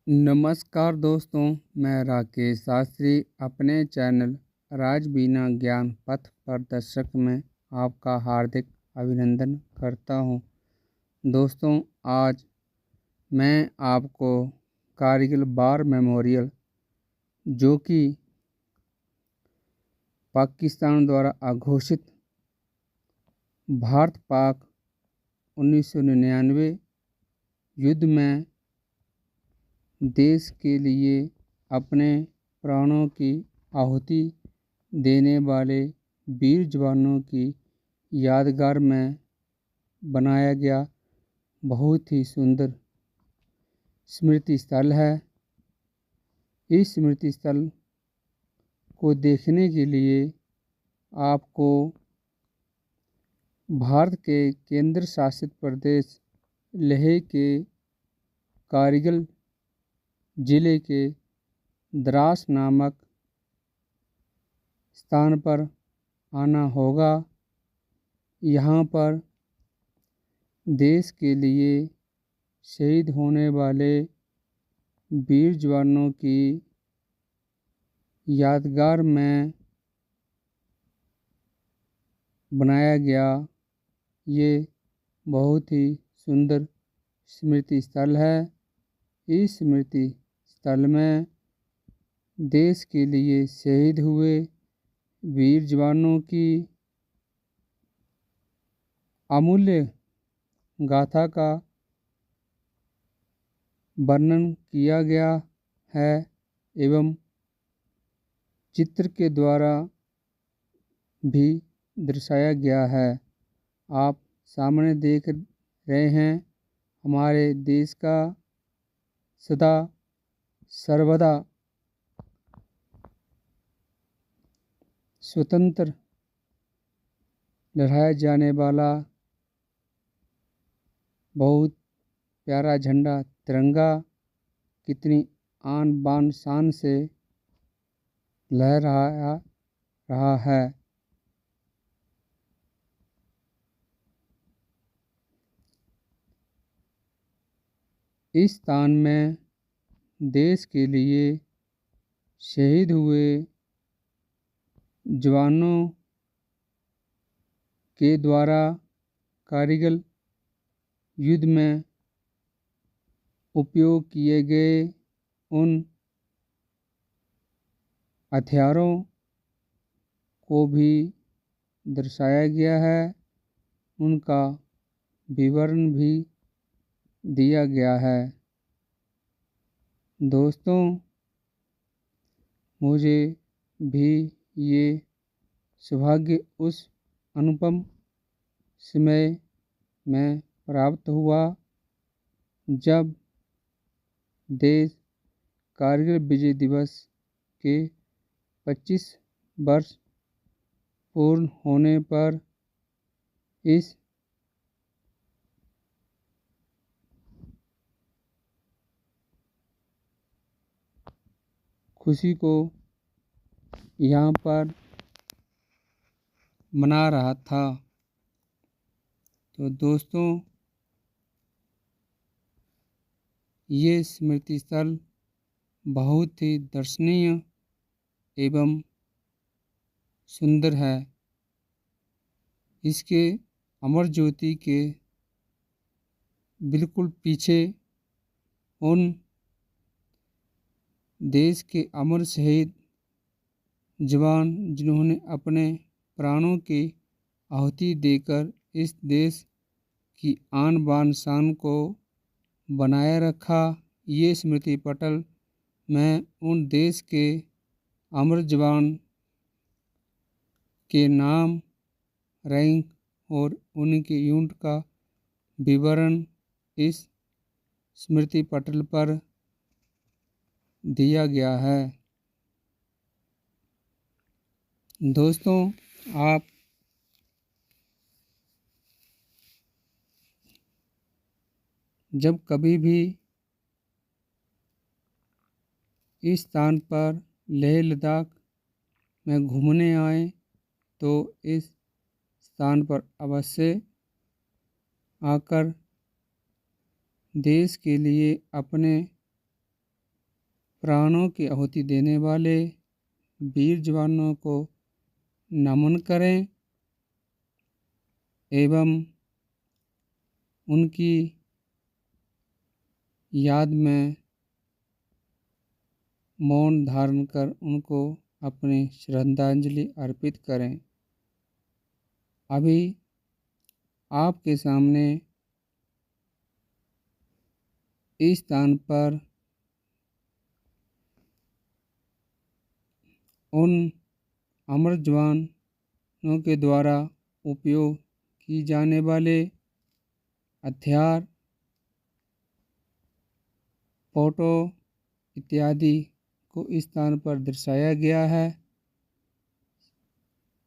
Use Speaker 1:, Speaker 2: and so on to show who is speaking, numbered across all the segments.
Speaker 1: नमस्कार दोस्तों, मैं राकेश शास्त्री अपने चैनल राजबीना ज्ञान पथ प्रदर्शक में आपका हार्दिक अभिनंदन करता हूं। दोस्तों, आज मैं आपको कारगिल वार मेमोरियल, जो कि पाकिस्तान द्वारा अघोषित भारत पाक 1999 युद्ध में देश के लिए अपने प्राणों की आहुति देने वाले वीर जवानों की यादगार में बनाया गया बहुत ही सुंदर स्मृति स्थल है। इस स्मृति स्थल को देखने के लिए आपको भारत के केंद्र शासित प्रदेश लेह के कारगिल जिले के द्रास नामक स्थान पर आना होगा। यहाँ पर देश के लिए शहीद होने वाले वीर जवानों की यादगार में बनाया गया ये बहुत ही सुंदर स्मृति स्थल है। इस स्मृति स्थल में देश के लिए शहीद हुए वीर जवानों की अमूल्य गाथा का वर्णन किया गया है एवं चित्र के द्वारा भी दर्शाया गया है। आप सामने देख रहे हैं हमारे देश का सदा सर्वदा स्वतंत्र लहराया जाने वाला बहुत प्यारा झंडा तिरंगा कितनी आन बान शान से लहरा रहा है। इस स्थान में देश के लिए शहीद हुए जवानों के द्वारा कारगिल युद्ध में उपयोग किए गए उन हथियारों को भी दर्शाया गया है, उनका विवरण भी दिया गया है। दोस्तों, मुझे भी ये सौभाग्य उस अनुपम समय में प्राप्त हुआ जब देश कारगिल विजय दिवस के 25 वर्ष पूर्ण होने पर इस खुशी को यहाँ पर मना रहा था। तो दोस्तों, ये स्मृति स्थल बहुत ही दर्शनीय एवं सुंदर है। इसके अमर ज्योति के बिल्कुल पीछे उन देश के अमर शहीद जवान जिन्होंने अपने प्राणों की आहुति देकर इस देश की आन बान शान को बनाए रखा, ये स्मृति पटल में उन देश के अमर जवान के नाम, रैंक और उनके यूनिट का विवरण इस स्मृति पटल पर दिया गया है। दोस्तों, आप जब कभी भी इस स्थान पर लेह लद्दाख में घूमने आए तो इस स्थान पर अवश्य आकर देश के लिए अपने प्राणों की आहुति देने वाले वीर जवानों को नमन करें एवं उनकी याद में मौन धारण कर उनको अपनी श्रद्धांजलि अर्पित करें। अभी आपके सामने इस स्थान पर उन अमर जवानों के द्वारा उपयोग की जाने वाले हथियार, फोटो इत्यादि को इस स्थान पर दर्शाया गया है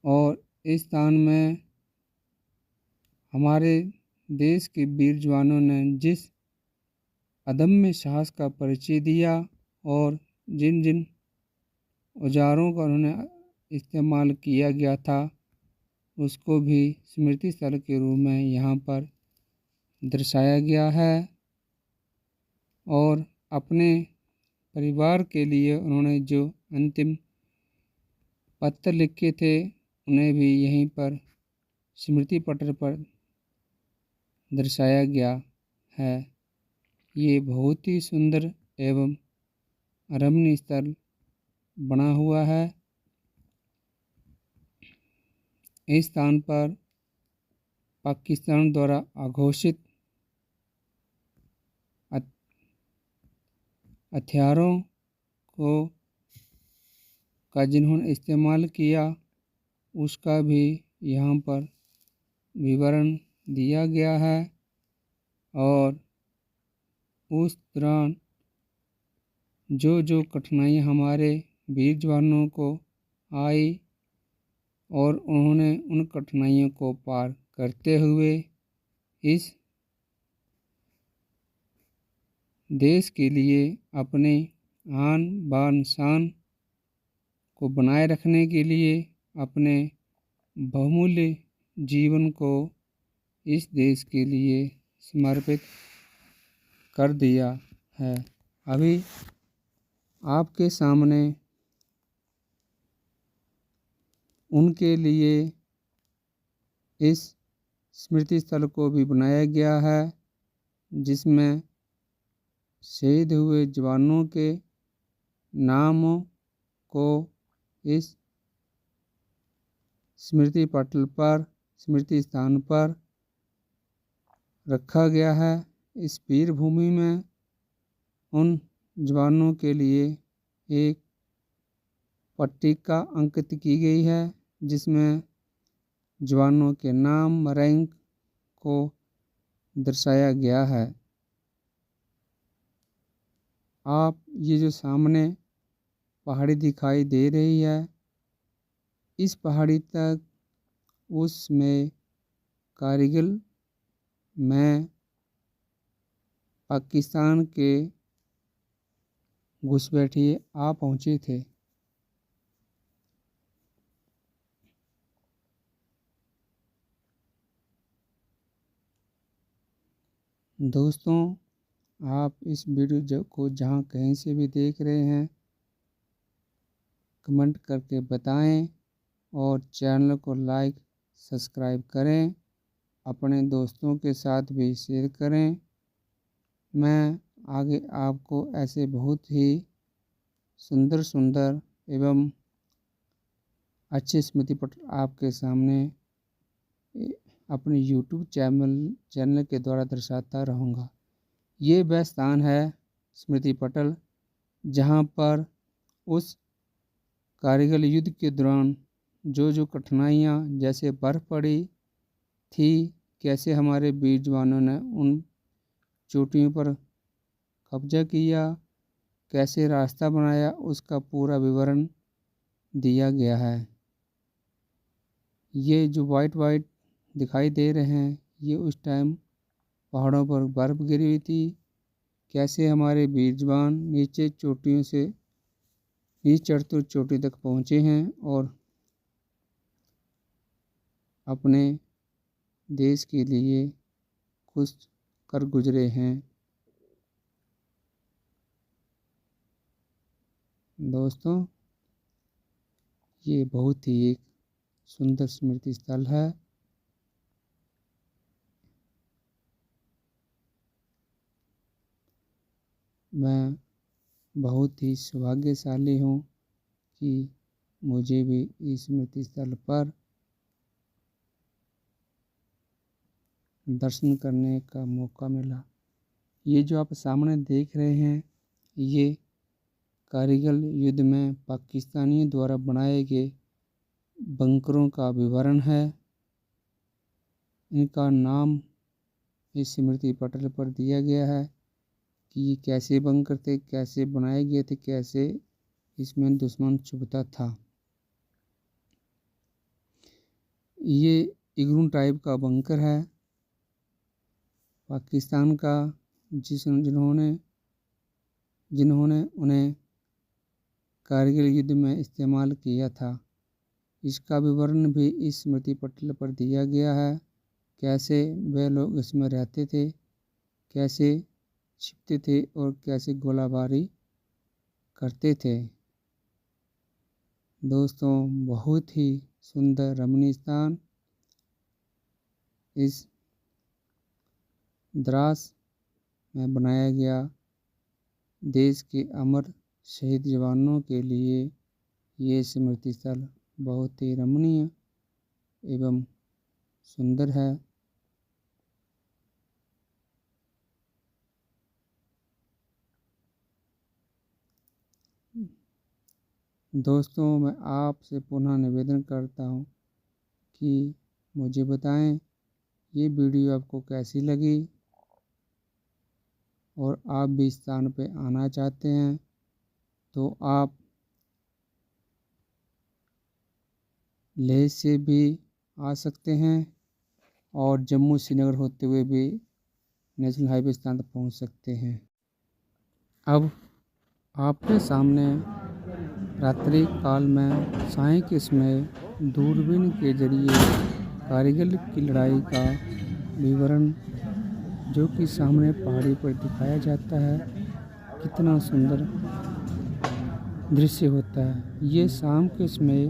Speaker 1: और इस स्थान में हमारे देश के वीर जवानों ने जिस अदम्य साहस का परिचय दिया और जिन जिन औजारों का उन्होंने इस्तेमाल किया गया था उसको भी स्मृति स्थल के रूप में यहाँ पर दर्शाया गया है और अपने परिवार के लिए उन्होंने जो अंतिम पत्र लिखे थे उन्हें भी यहीं पर स्मृति पटल पर दर्शाया गया है। ये बहुत ही सुंदर एवं रमणीय स्थल बना हुआ है। इस स्थान पर पाकिस्तान द्वारा अघोषित हथियारों का जिन्होंने इस्तेमाल किया उसका भी यहाँ पर विवरण दिया गया है और उस दौरान जो जो कठिनाइयाँ हमारे वीर जवानों को आई और उन्होंने उन कठिनाइयों को पार करते हुए इस देश के लिए अपने आन बान शान को बनाए रखने के लिए अपने बहुमूल्य जीवन को इस देश के लिए समर्पित कर दिया है। अभी आपके सामने उनके लिए इस स्मृति स्थल को भी बनाया गया है जिसमें शहीद हुए जवानों के नामों को इस स्मृति पटल पर स्मृति स्थान पर रखा गया है। इस वीर भूमि में उन जवानों के लिए एक पट्टिका अंकित की गई है जिसमें जवानों के नाम रैंक को दर्शाया गया है। आप ये जो सामने पहाड़ी दिखाई दे रही है इस पहाड़ी तक उसमें कारगिल में पाकिस्तान के घुसपैठिए आ पहुँचे थे। दोस्तों आप इस वीडियो को जहाँ कहीं से भी देख रहे हैं कमेंट करके बताएं और चैनल को लाइक सब्सक्राइब करें, अपने दोस्तों के साथ भी शेयर करें। मैं आगे आपको ऐसे बहुत ही सुंदर सुंदर एवं अच्छे स्मृति पटल आपके सामने अपने YouTube चैनल के द्वारा दर्शाता रहूँगा। ये वह स्थान है स्मृति पटल जहाँ पर उस कारगिल युद्ध के दौरान जो जो कठिनाइयाँ जैसे बर्फ़ पड़ी थी, कैसे हमारे वीर जवानों ने उन चोटियों पर कब्जा किया, कैसे रास्ता बनाया, उसका पूरा विवरण दिया गया है। ये जो वाइट दिखाई दे रहे हैं ये उस टाइम पहाड़ों पर बर्फ़ गिरी हुई थी, कैसे हमारे वीर जवान नीचे चोटियों से नीचे चढ़ते चोटी तक पहुँचे हैं और अपने देश के लिए कुछ कर गुजरे हैं। दोस्तों, ये बहुत ही एक सुंदर स्मृति स्थल है। मैं बहुत ही सौभाग्यशाली हूँ कि मुझे भी इस स्मृति स्थल पर दर्शन करने का मौका मिला। ये जो आप सामने देख रहे हैं, ये कारगिल युद्ध में पाकिस्तानियों द्वारा बनाए गए बंकरों का विवरण है। इनका नाम इस स्मृति पटल पर दिया गया है कि ये कैसे बंकर थे, कैसे बनाए गए थे, कैसे इसमें दुश्मन छुपता था। ये इग्नू टाइप का बंकर है पाकिस्तान का, जिन्होंने उन्हें कारगिल युद्ध में इस्तेमाल किया था। इसका विवरण भी इस स्मृति पटल पर दिया गया है। कैसे वे लोग इसमें रहते थे, कैसे छिपते थे और कैसे गोलाबारी करते थे। दोस्तों, बहुत ही सुंदर रमणीय स्थान इस द्रास में बनाया गया। देश के अमर शहीद जवानों के लिए ये स्मृति स्थल बहुत ही रमणीय एवं सुंदर है। दोस्तों, मैं आपसे पुनः निवेदन करता हूँ कि मुझे बताएं ये वीडियो आपको कैसी लगी, और आप भी इस स्थान पे आना चाहते हैं तो आप लेह से भी आ सकते हैं और जम्मू श्रीनगर होते हुए भी नेशनल हाईवे स्थान तक पहुँच सकते हैं। अब आपके सामने रात्रि काल में साय के समय दूरबीन के जरिए कारगिल की लड़ाई का विवरण जो कि सामने पहाड़ी पर दिखाया जाता है, कितना सुंदर दृश्य होता है। ये शाम के समय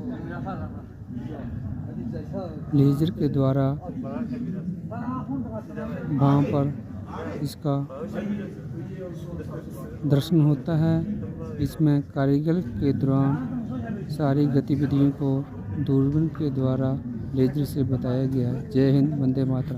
Speaker 1: लेजर के द्वारा वहाँ पर इसका दर्शन होता है। इसमें कारगिल के दौरान सारी गतिविधियों को दूरबीन के द्वारा लेजर से बताया गया है। जय हिंद, वंदे मातरम।